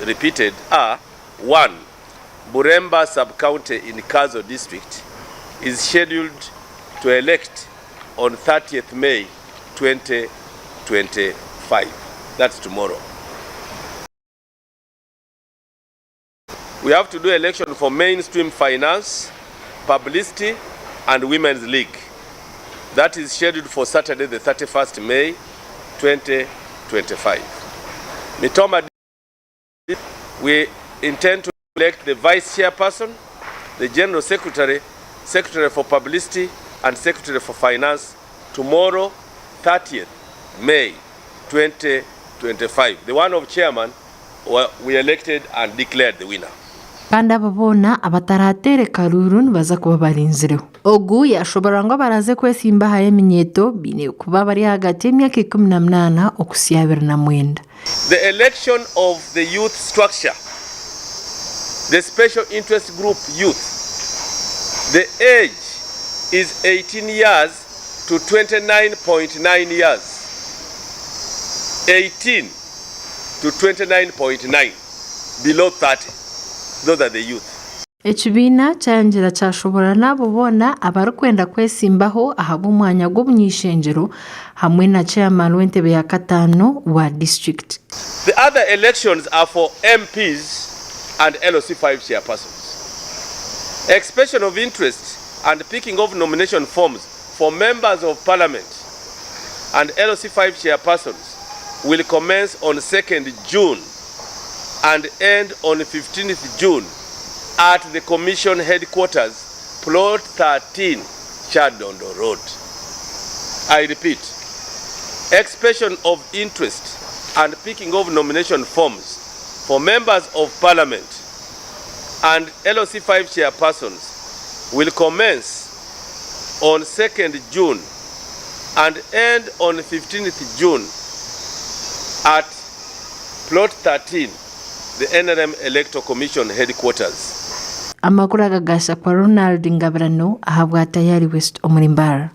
repeated are: 1. Buremba sub-county in Kazo district is scheduled to elect on 30th May 2025. That's tomorrow. We have to do election for mainstream finance, publicity, and women's league. That is scheduled for Saturday, the 31st May 2025. Mitoma, we intend to elect the vice chairperson, the general secretary, secretary for publicity, and secretary for finance tomorrow, 30th May 2025. The one of chairman, we elected and declared the winner. Kandi ababona abataratere karurun baza kuba barinzireho. Ogu yashobora ngo baraze kwesimba haye minyeto bine kuba bari hagati y'imyaka 18 okusiya 29. The election of the youth structure, the special interest group youth, the age is 18 years to 29.9 years. 18 to 29.9, below 30. Those are the youth. Ekibina cyangira cyashobora nabo bona abarukwenda kwesimbaho ahaba umwanya gwo bunyishenjero hamwe na chairman w'entebe ya katano wa district. The other elections are for MPs and LOC5 chairpersons. Expression of interest and picking of nomination forms for members of parliament and LOC5 chairpersons will commence on 2nd June and end on 15th June at the Commission headquarters, Plot 13, Chadondo Road. I repeat, expression of interest and picking of nomination forms for members of Parliament and LOC5 chairpersons will commence on 2nd June and end on 15th June at Plot 13, the NRM Electoral Commission headquarters. Amakuru agagasha kwa Ronald Ngabirano ahabwa tayari West Omurimbara.